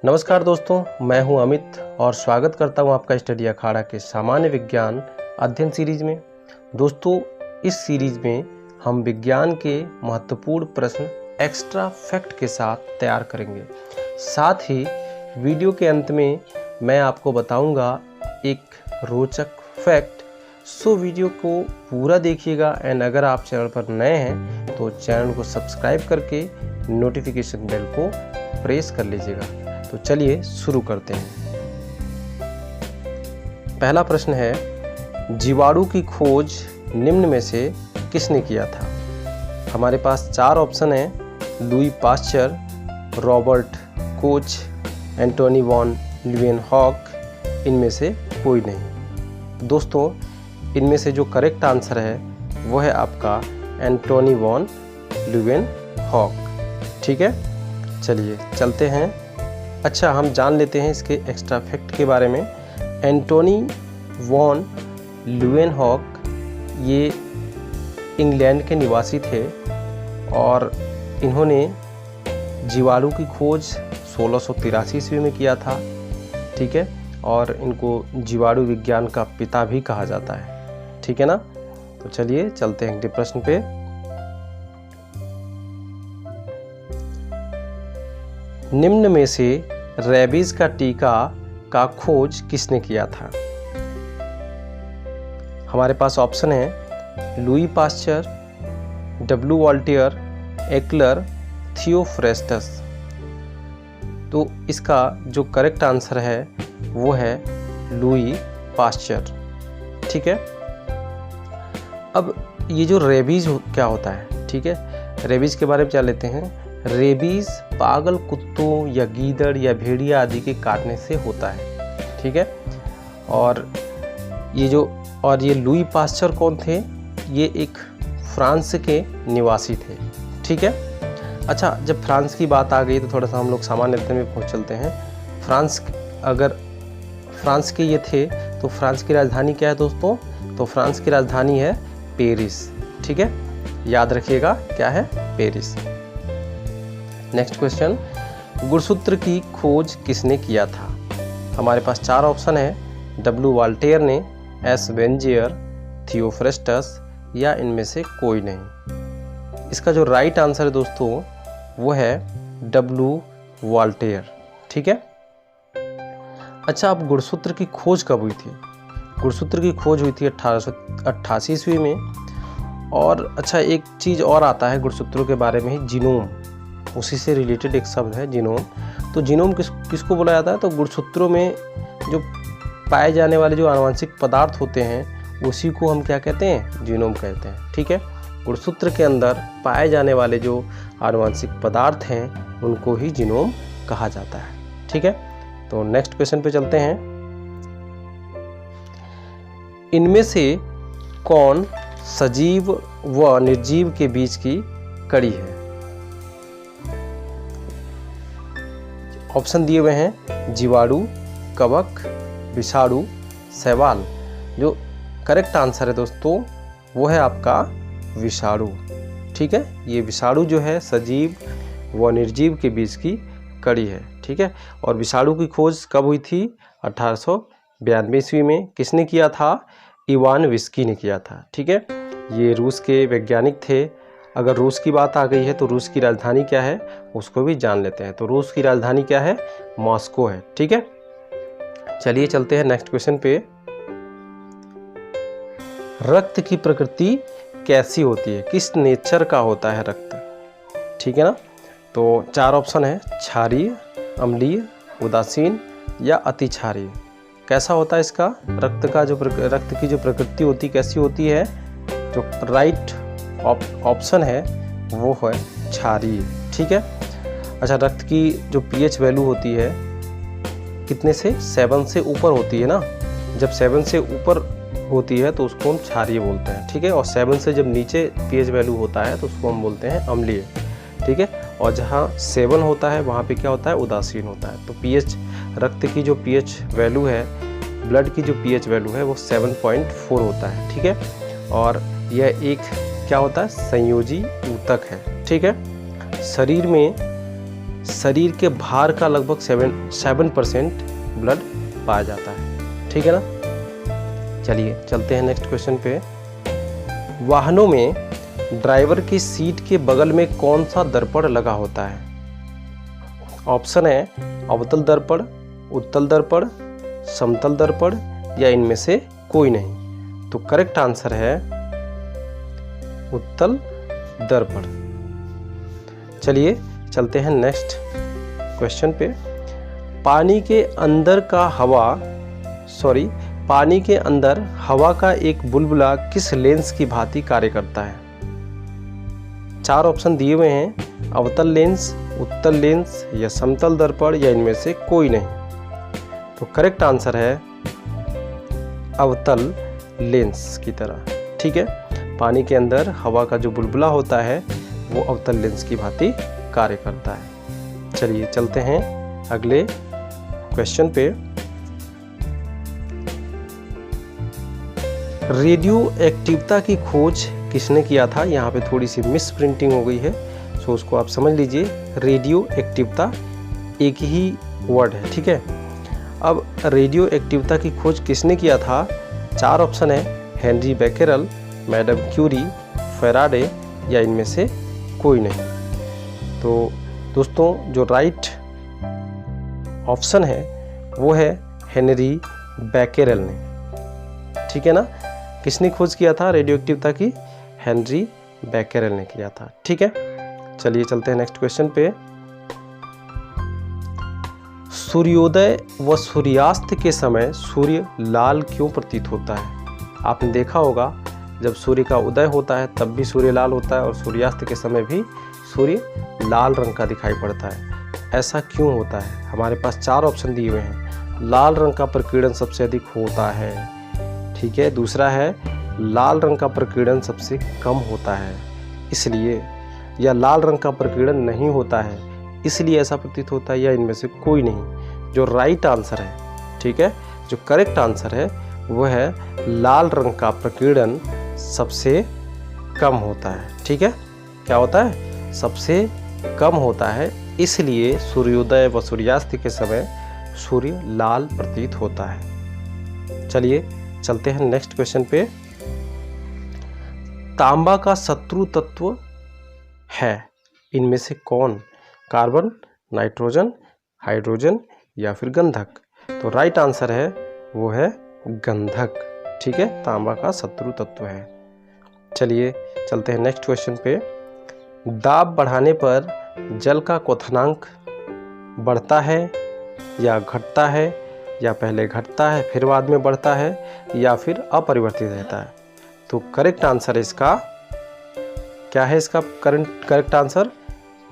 नमस्कार दोस्तों, मैं हूं अमित और स्वागत करता हूं आपका स्टडी अखाड़ा के सामान्य विज्ञान अध्ययन सीरीज में। दोस्तों, इस सीरीज में हम विज्ञान के महत्वपूर्ण प्रश्न एक्स्ट्रा फैक्ट के साथ तैयार करेंगे। साथ ही वीडियो के अंत में मैं आपको बताऊंगा एक रोचक फैक्ट। सो वीडियो को पूरा देखिएगा एंड अगर आप चैनल पर नए हैं तो चैनल को सब्सक्राइब करके नोटिफिकेशन बेल को प्रेस कर लीजिएगा। तो चलिए शुरू करते हैं। पहला प्रश्न है, जीवाणु की खोज निम्न में से किसने किया था? हमारे पास चार ऑप्शन हैं: Louis Pasteur, Robert Koch, Antony von Leeuwenhoek. इनमें से कोई नहीं। दोस्तों, इनमें से जो करेक्ट आंसर है वो है आपका एंटोनी वॉन ल्यूवेनहॉक। ठीक है, चलिए चलते हैं। अच्छा, हम जान लेते हैं इसके एक्स्ट्रा फैक्ट के बारे में। एंटोनी वॉन ल्यूवेनहॉक ये इंग्लैंड के निवासी थे और इन्होंने जीवाणु की खोज 1683 ईस्वी में किया था। ठीक है, और इनको जीवाणु विज्ञान का पिता भी कहा जाता है। ठीक है ना? तो चलिए चलते हैं अगले प्रश्न पे। निम्न में से रेबीज का टीका का खोज किसने किया था? हमारे पास ऑप्शन है: लुई पाश्चर, डब्ल्यू वॉल्टियर, एक्लर, थियोफ्रेस्टस। तो इसका जो करेक्ट आंसर है वो है लुई पाश्चर। ठीक है, अब ये जो रेबीज क्या होता है, ठीक है, रेबीज के बारे में जान लेते हैं। रेबीज पागल कुत्तों या गीदड़ या भेड़िया आदि के काटने से होता है। ठीक है, और ये लुई पाश्चर कौन थे? ये एक फ्रांस के निवासी थे। ठीक है, अच्छा, जब फ्रांस की बात आ गई तो थोड़ा सा हम लोग सामान्य अध्ययन में पहुंच चलते हैं। अगर फ्रांस के ये थे तो फ्रांस की राजधानी क्या है दोस्तों? तो फ्रांस की राजधानी है पेरिस। ठीक है, याद रखिएगा क्या है? पेरिस। नेक्स्ट क्वेश्चन, गुणसूत्र की खोज किसने किया था? हमारे पास चार ऑप्शन है: डब्ल्यू वॉल्टेयर ने, एस वेंजियर, थियोफ्रेस्टस या इनमें से कोई नहीं। इसका जो राइट आंसर है दोस्तों वो है डब्ल्यू वॉल्टेयर। ठीक है, अच्छा, अब गुणसूत्र की खोज कब हुई थी? गुणसूत्र की खोज हुई थी 1888 ईस्वी में। और अच्छा, एक चीज़ और आता है गुणसूत्रों के बारे में ही, जीनोम। उसी से रिलेटेड एक शब्द है जीनोम। तो जीनोम किसको बोला जाता है? तो गुणसूत्रों में जो पाए जाने वाले जो आनुवंशिक पदार्थ होते हैं उसी को हम क्या कहते हैं? जीनोम कहते हैं। ठीक है, गुणसूत्र के अंदर पाए जाने वाले जो आनुवंशिक पदार्थ हैं उनको ही जीनोम कहा जाता है। ठीक है, तो नेक्स्ट क्वेश्चन पे चलते हैं। इनमें से कौन सजीव व निर्जीव के बीच की कड़ी है? ऑप्शन दिए हुए हैं: जीवाणु, कवक, विषाणु, शैवाल। जो करेक्ट आंसर है दोस्तों वो है आपका विषाणु। ठीक है, ये विषाणु जो है सजीव व निर्जीव के बीच की कड़ी है। ठीक है, और विषाणु की खोज कब हुई थी? 1892 ईस्वी में। किसने किया था? इवान विस्की ने किया था। ठीक है, ये रूस के वैज्ञानिक थे। अगर रूस की बात आ गई है तो रूस की राजधानी क्या है उसको भी जान लेते हैं। तो रूस की राजधानी क्या है? मॉस्को है। ठीक है, चलिए चलते हैं नेक्स्ट क्वेश्चन पे। रक्त की प्रकृति कैसी होती है? किस नेचर का होता है रक्त? ठीक है ना? तो चार ऑप्शन है: क्षारीय, अम्लीय, उदासीन या अति क्षारीय। कैसा होता है इसका रक्त की जो प्रकृति होती कैसी होती है? जो राइट ऑप्शन है वो है क्षारीय। ठीक है, अच्छा, रक्त की जो पीएच वैल्यू होती है कितने से? 7 से ऊपर होती है ना। जब 7 से ऊपर होती है तो उसको हम क्षारीय बोलते हैं। ठीक है, और 7 से जब नीचे पीएच वैल्यू होता है तो उसको हम बोलते हैं अम्लीय। ठीक है, और जहाँ 7 होता है वहाँ पे क्या होता है? उदासीन होता है। तो पीएच, रक्त की जो पीएच वैल्यू है, ब्लड की जो पीएच वैल्यू है वो 7.4 होता है। ठीक है, और यह एक क्या होता है? संयोजी ऊतक है। ठीक है, शरीर में शरीर के भार का लगभग 7% ब्लड पाया जाता है। ठीक है ना। चलिए चलते हैं नेक्स्ट क्वेश्चन पे। वाहनों में ड्राइवर की सीट के बगल में कौन सा दर्पण लगा होता है? ऑप्शन है अवतल दर्पण, उत्तल दर्पण, समतल दर्पण या इनमें से कोई नहीं। तो करेक्ट आंसर है उत्तल दर्पण। चलिए चलते हैं नेक्स्ट क्वेश्चन पे। पानी के अंदर हवा का एक बुलबुला किस लेंस की भांति कार्य करता है? 4 ऑप्शन दिए हुए हैं, अवतल लेंस, उत्तल लेंस या समतल दर्पण या इनमें से कोई नहीं। तो करेक्ट आंसर है अवतल लेंस की तरह। ठीक है, पानी के अंदर हवा का जो बुलबुला होता है वो अवतल लेंस की भांति कार्य करता है। चलिए चलते हैं अगले क्वेश्चन पे। रेडियो एक्टिवता की खोज किसने किया था? यहाँ पे थोड़ी सी मिस प्रिंटिंग हो गई है, सो उसको आप समझ लीजिए। रेडियो एक्टिवता एक ही वर्ड है। ठीक है, अब रेडियो एक्टिवता की खोज किसने किया था? 4 ऑप्शन है, हेनरी बेकेरेल, मैडम क्यूरी, फैराडे या इनमें से कोई नहीं। तो दोस्तों जो राइट ऑप्शन है वो है हेनरी बेकेरेल ने। ठीक है ना। किसने खोज किया था रेडियो एक्टिवता की? हेनरी बेकेरेल ने किया था। ठीक है, चलिए चलते हैं नेक्स्ट क्वेश्चन पे। सूर्योदय व सूर्यास्त के समय सूर्य लाल क्यों प्रतीत होता है? आपने देखा होगा जब सूर्य का उदय होता है तब भी सूर्य लाल होता है और सूर्यास्त के समय भी सूर्य लाल रंग का दिखाई पड़ता है। ऐसा क्यों होता है? हमारे पास 4 ऑप्शन दिए हुए हैं। लाल रंग का प्रकीर्णन सबसे अधिक होता है। ठीक है, दूसरा है लाल रंग का प्रकीर्णन सबसे कम होता है इसलिए, या लाल रंग का प्रकीर्णन नहीं होता है इसलिए ऐसा प्रतीत होता है, या इनमें से कोई नहीं। जो राइट आंसर है, ठीक है, जो करेक्ट आंसर है वो है लाल रंग का प्रकीर्णन सबसे कम होता है। ठीक है, क्या होता है? सबसे कम होता है, इसलिए सूर्योदय व सूर्यास्त के समय सूर्य लाल प्रतीत होता है। चलिए चलते हैं नेक्स्ट क्वेश्चन पे। तांबा का शत्रु तत्व है इनमें से कौन? कार्बन, नाइट्रोजन, हाइड्रोजन या फिर गंधक? तो राइट आंसर है वो है गंधक। ठीक है, तांबा का शत्रु तत्व है। चलिए चलते हैं नेक्स्ट क्वेश्चन पे। दाब बढ़ाने पर जल का क्वथनांक बढ़ता है या घटता है, या पहले घटता है फिर बाद में बढ़ता है, या फिर अपरिवर्तित रहता है? तो करेक्ट आंसर इसका क्या है? इसका करेक्ट आंसर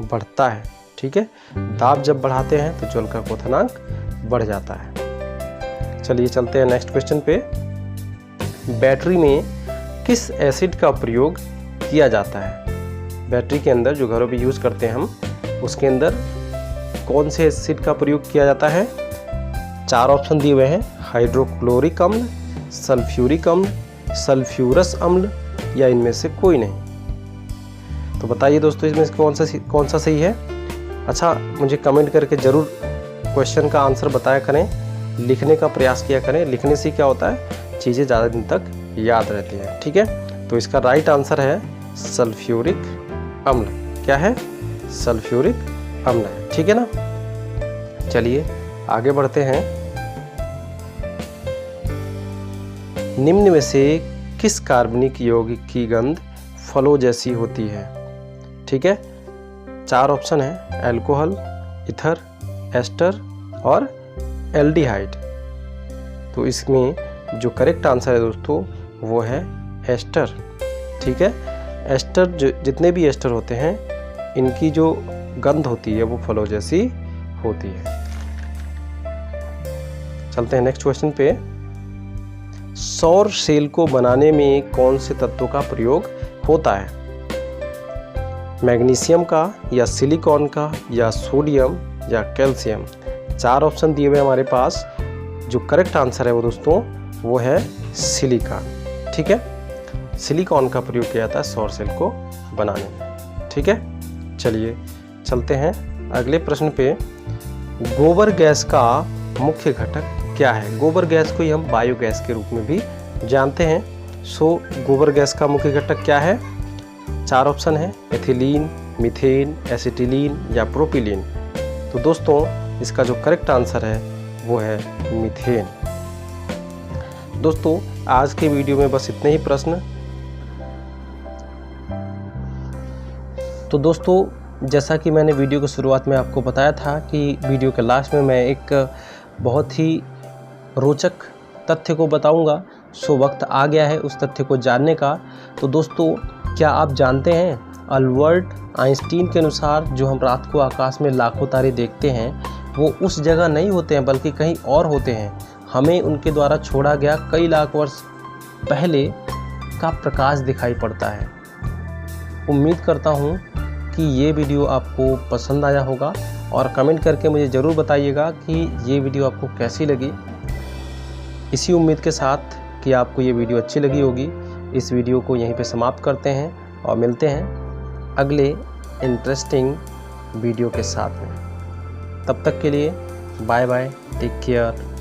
बढ़ता है। ठीक है, दाब जब बढ़ाते हैं तो जल का क्वथनांक बढ़ जाता है। चलिए चलते हैं नेक्स्ट क्वेश्चन पे। बैटरी में किस एसिड का प्रयोग किया जाता है? बैटरी के अंदर जो घरों में यूज़ करते हैं हम, उसके अंदर कौन से एसिड का प्रयोग किया जाता है? 4 ऑप्शन दिए हुए हैं, हाइड्रोक्लोरिक अम्ल, सल्फ्यूरिक अम्ल, सल्फ्यूरस अम्ल या इनमें से कोई नहीं। तो बताइए दोस्तों इसमें कौन सा सही है? अच्छा, मुझे कमेंट करके ज़रूर क्वेश्चन का आंसर बताया करें, लिखने का प्रयास किया करें। लिखने से क्या होता है, चीज़ें ज़्यादा दिन तक याद रहती हैं। ठीक है, तो इसका राइट आंसर है सल्फ्यूरिक अम्ल। क्या है? सल्फ्यूरिक अम्ल है। ठीक है ना। चलिए आगे बढ़ते हैं। निम्न में से किस कार्बनिक यौगिक की गंध फलों जैसी होती है? ठीक है, 4 ऑप्शन है, अल्कोहल, ईथर, एस्टर और एल्डिहाइड। तो इसमें जो करेक्ट आंसर है दोस्तों वो है एस्टर। ठीक है, एस्टर जितने भी एस्टर होते हैं इनकी जो गंध होती है वो फलों जैसी होती है। चलते हैं नेक्स्ट क्वेश्चन पे। सौर सेल को बनाने में कौन से तत्वों का प्रयोग होता है? मैग्नीशियम का, या सिलिकॉन का, या सोडियम, या कैल्शियम? 4 ऑप्शन दिए हुए हमारे पास। जो करेक्ट आंसर है वो दोस्तों वो है सिलिकॉन। ठीक है, सिलिकॉन का प्रयोग किया जाता है सौर सेल को बनाने में। ठीक है, चलिए चलते हैं अगले प्रश्न पे, गोबर गैस का मुख्य घटक क्या है? गोबर गैस को ही हम बायोगैस के रूप में भी जानते हैं। सो गोबर गैस का मुख्य घटक क्या है? 4 ऑप्शन है, एथिलीन, मीथेन, एसिटिलीन या प्रोपिलीन। तो दोस्तों इसका जो करेक्ट आंसर है वो है मीथेन। दोस्तों आज के वीडियो में बस इतने ही प्रश्न। तो दोस्तों जैसा कि मैंने वीडियो की शुरुआत में आपको बताया था कि वीडियो के लास्ट में मैं एक बहुत ही रोचक तथ्य को बताऊंगा। सो वक्त आ गया है उस तथ्य को जानने का। तो दोस्तों क्या आप जानते हैं, अल्बर्ट आइंस्टीन के अनुसार जो हम रात को आकाश में लाखों तारे देखते हैं वो उस जगह नहीं होते हैं बल्कि कहीं और होते हैं। हमें उनके द्वारा छोड़ा गया कई लाख वर्ष पहले का प्रकाश दिखाई पड़ता है। उम्मीद करता हूँ कि ये वीडियो आपको पसंद आया होगा और कमेंट करके मुझे ज़रूर बताइएगा कि ये वीडियो आपको कैसी लगी। इसी उम्मीद के साथ कि आपको ये वीडियो अच्छी लगी होगी, इस वीडियो को यहीं पे समाप्त करते हैं और मिलते हैं अगले इंटरेस्टिंग वीडियो के साथ में। तब तक के लिए बाय बाय, टेक केयर।